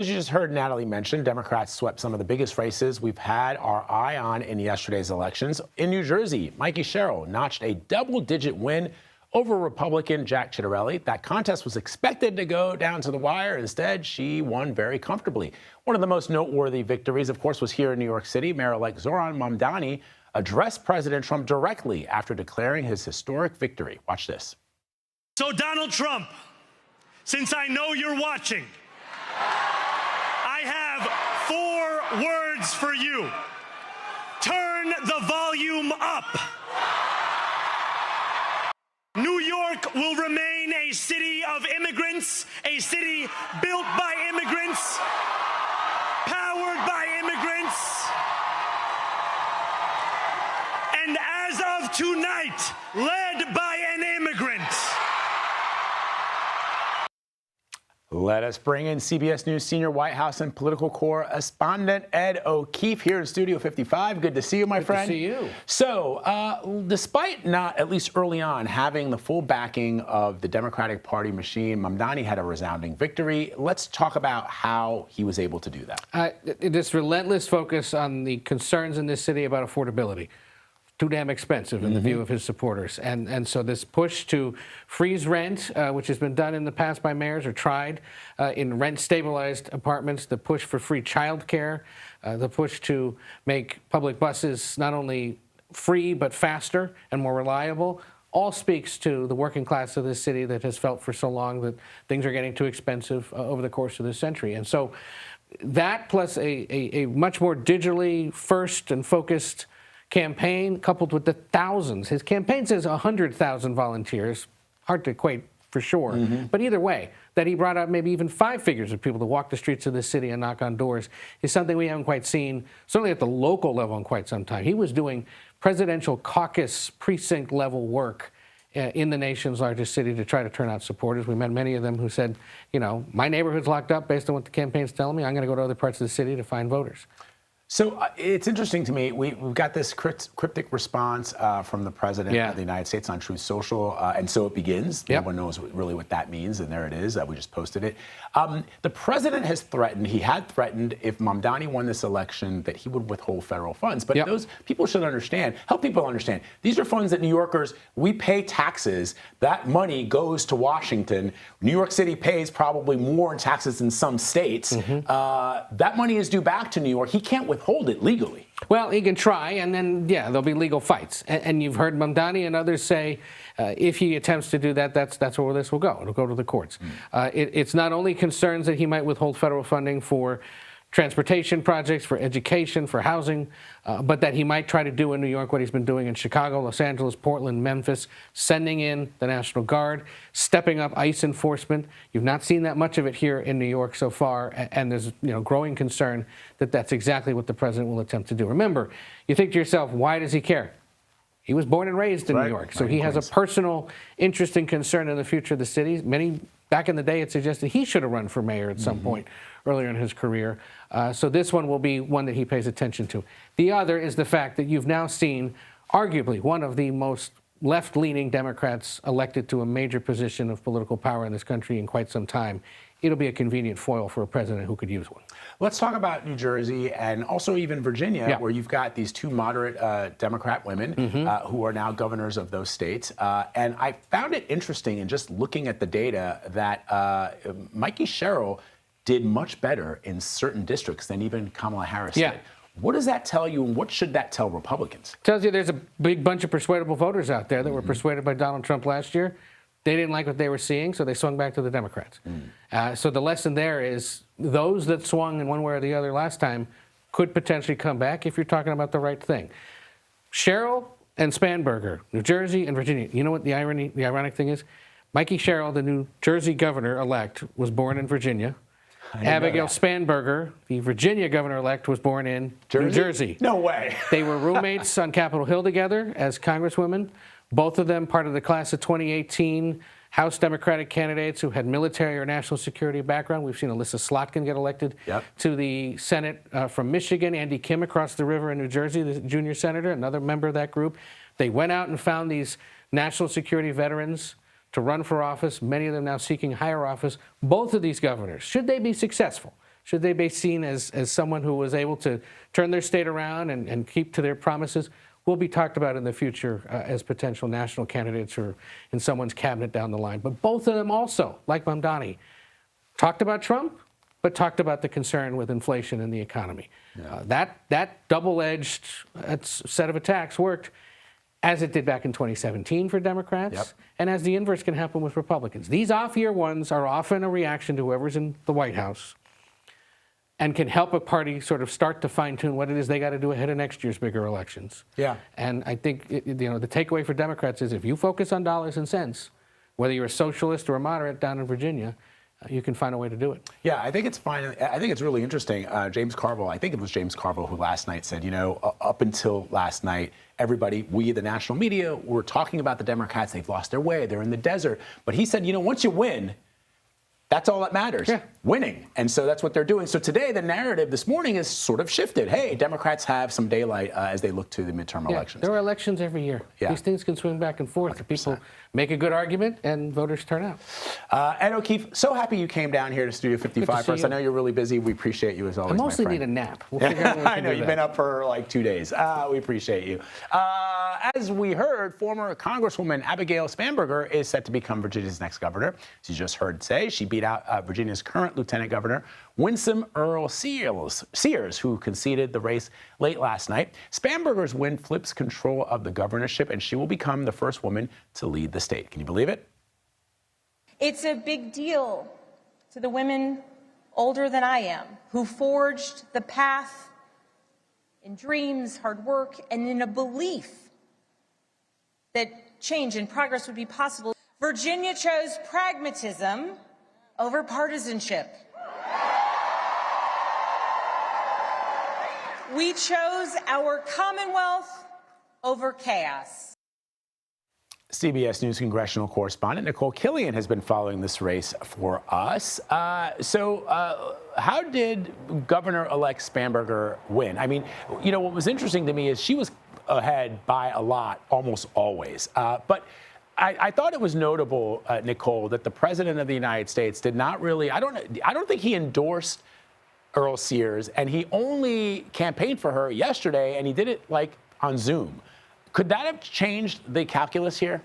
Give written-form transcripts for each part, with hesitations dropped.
As you just heard Natalie mention, Democrats swept some of the biggest races we've had our eye on in yesterday's elections. In New Jersey, Mikey Sherrill notched a double-digit win over Republican Jack Ciattarelli. That contest was expected to go down to the wire. Instead, she won very comfortably. One of the most noteworthy victories, of course, was here in New York City. Mayor-elect Zohran Mamdani addressed President Trump directly after declaring his historic victory. Watch this. So, Donald Trump, since I know you're watching, I have 4 words for you. Turn the volume up. New York will remain a city of immigrants, a city built by immigrants, powered by immigrants, and as of tonight, led by an immigrant. Let us bring in CBS News senior White House and political correspondent Ed O'Keefe here in Studio 55. Good to see you, my friend. Good to see you. So, despite not, at least early on, having the full backing of the Democratic Party machine, Mamdani had a resounding victory. Let's talk about how he was able to do that. This relentless focus on the concerns in this city about affordability. Too damn expensive in the view of his supporters. And so this push to freeze rent, which has been done in the past by mayors or tried in rent-stabilized apartments, the push for free child care, the push to make public buses not only free but faster and more reliable, all speaks to the working class of this city that has felt for so long that things are getting too expensive over the course of this century. And so that plus a much more digitally first and focused campaign, coupled with the thousands. His campaign says 100,000 volunteers. Hard to equate for sure. But either way, that he brought out maybe even 5 figures of people to walk the streets of the city and knock on doors is something we haven't quite seen, certainly at the local level, in quite some time. He was doing presidential caucus precinct level work in the nation's largest city to try to turn out supporters. We met many of them who said, you know, my neighborhood's locked up based on what the campaign's telling me. I'm going to go to other parts of the city to find voters. So it's interesting to me. We've got this cryptic response from the president of the United States on Truth Social, and so it begins. No one knows really what that means, and there it is. We just posted it. The president has threatened, he had threatened, if Mamdani won this election, that he would withhold federal funds. But those people should understand, help people understand, these are funds that New Yorkers, we pay taxes. That money goes to Washington. New York City pays probably more in taxes than some states. That money is due back to New York. He can't withhold it legally. Well, he can try, and then, there'll be legal fights. And you've heard Mamdani and others say if he attempts to do that, that's where this will go. It'll go to the courts. It's not only concerns that he might withhold federal funding for transportation projects, for education, for housing, but that he might try to do in New York what he's been doing in Chicago, Los Angeles, Portland, Memphis, sending in the National Guard, stepping up ICE enforcement. You've not seen that much of it here in New York so far, and there's growing concern that that's exactly what the president will attempt to do. Remember, you think to yourself, why does he care? He was born and raised in New York, so he has a personal interest and concern in the future of the city. Many back in the day had suggested he should have run for mayor at some point earlier in his career. So this one will be one that he pays attention to. The other is the fact that you've now seen arguably one of the most left-leaning Democrats elected to a major position of political power in this country in quite some time. It'll be a convenient foil for a president who could use one. Let's talk about New Jersey and also even Virginia, where you've got these 2 moderate Democrat women who are now governors of those states. And I found it interesting in just looking at the data that Mikey Sherrill did much better in certain districts than even Kamala Harris did. What does that tell you, and what should that tell Republicans? Tells you there's a big bunch of persuadable voters out there that were persuaded by Donald Trump last year. They didn't like what they were seeing, so they swung back to the Democrats. So the lesson there is those that swung in one way or the other last time could potentially come back if you're talking about the right thing. Sherrill and Spanberger, New Jersey and Virginia. You know what the ironic thing is? Mikey Sherrill, the New Jersey governor-elect, was born in Virginia. Abigail Spanberger, the Virginia governor-elect, was born in New Jersey. No way. They were roommates on Capitol Hill together as congresswomen. Both of them part of the class of 2018 House Democratic candidates who had military or national security background. We've seen Alyssa Slotkin get elected to the Senate from Michigan. Andy Kim across the river in New Jersey, the junior senator, another member of that group. They went out and found these national security veterans to run for office, many of them now seeking higher office. Both of these governors, should they be successful, should they be seen as someone who was able to turn their state around and keep to their promises, will be talked about in the future as potential national candidates or in someone's cabinet down the line. But both of them also, like Mamdani, talked about Trump, but talked about the concern with inflation and the economy. Yeah. That double-edged set of attacks worked, as it did back in 2017 for Democrats, yep, and as the inverse can happen with Republicans. These off-year ones are often a reaction to whoever's in the White House and can help a party sort of start to fine-tune what it is they got to do ahead of next year's bigger elections. Yeah. And I think the takeaway for Democrats is if you focus on dollars and cents, whether you're a socialist or a moderate down in Virginia, you can find a way to do it. Yeah, I think it's fine. I think it's really interesting. James Carville, I think it was James Carville who last night said, up until last night, everybody, we, the national media, were talking about the Democrats. They've lost their way. They're in the desert. But he said, once you win, that's all that matters, yeah, winning. And so that's what they're doing. So today, the narrative this morning is sort of shifted. Hey, Democrats have some daylight as they look to the midterm elections. There are elections every year. Yeah. These things can swing back and forth. 100%. People make a good argument and voters turn out. Ed O'Keefe, so happy you came down here to Studio 55 for us. I know you're really busy. We appreciate you as always, I mostly my friend. need a nap. We'll figure out when we I know, you've been up for like 2 days. We appreciate you. As we heard, former Congresswoman Abigail Spanberger is set to become Virginia's next governor. As you just heard say, she beat out Virginia's current Lieutenant Governor, Winsome Earl Sears, who conceded the race late last night. Spanberger's win flips control of the governorship, and she will become the first woman to lead the state. Can you believe it? It's a big deal to the women older than I am who forged the path in dreams, hard work, and in a belief that change and progress would be possible. Virginia chose pragmatism over partisanship. We chose our Commonwealth over chaos. CBS News congressional correspondent Nikole Killion has been following this race for us. How did Governor-elect Spanberger win? I mean, what was interesting to me is she was ahead by a lot, almost always. But I thought it was notable, Nikole, that the President of the United States did not really, I don't think he endorsed Earl Sears, and he only campaigned for her yesterday, and he did it like on Zoom. Could that have changed the calculus here?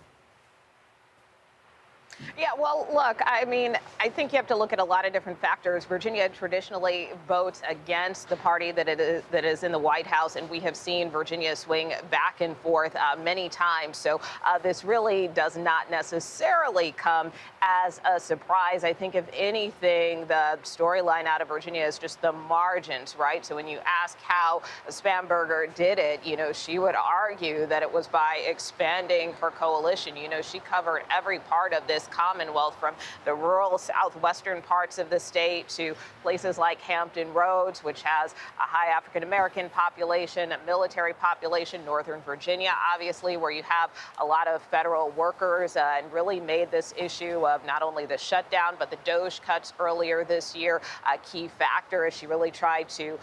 Yeah, well, look, I mean, I think you have to look at a lot of different factors. Virginia traditionally votes against the party that is in the White House, and we have seen Virginia swing back and forth many times. So this really does not necessarily come as a surprise. I think, if anything, the storyline out of Virginia is just the margins, right? So when you ask how Spanberger did it, she would argue that it was by expanding her coalition. She covered every part of this Commonwealth, from the rural southwestern parts of the state to places like Hampton Roads, which has a high African-American population, a military population, Northern Virginia, obviously, where you have a lot of federal workers, and really made this issue of not only the shutdown, but the DOGE cuts earlier this year a key factor, as she really tried to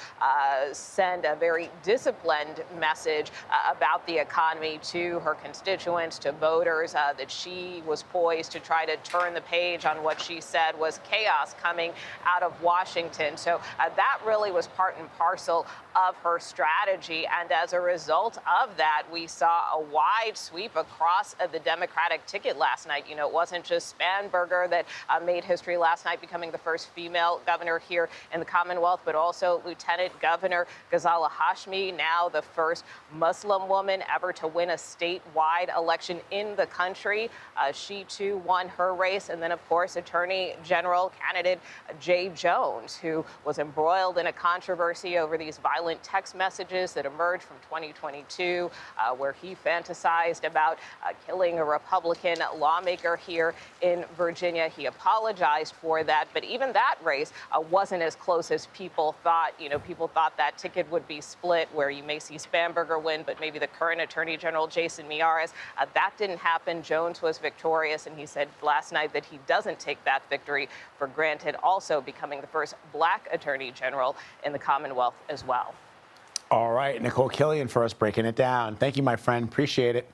send a very disciplined message about the economy to her constituents, to voters, that she was poised to try to turn the page on what she said was chaos coming out of Washington. So that really was part and parcel of her strategy. And as a result of that, we saw a wide sweep across the Democratic ticket last night. It wasn't just Spanberger that made history last night, becoming the first female governor here in the Commonwealth, but also Lieutenant Governor Ghazala Hashmi, now the first Muslim woman ever to win a statewide election in the country. She too won her race. And then, of course, Attorney General candidate Jay Jones, who was embroiled in a controversy over these violent text messages that emerged from 2022, where he fantasized about killing a Republican lawmaker here in Virginia. He apologized for that. But even that race wasn't as close as people thought. People thought that ticket would be split, where you may see Spanberger win, but maybe the current Attorney General, Jason Miyares. That didn't happen. Jones was victorious, and he said last night that he doesn't take that victory for granted, also becoming the first Black Attorney General in the Commonwealth as well. All right, Nikole Killion for us breaking it down. Thank you, my friend. Appreciate it.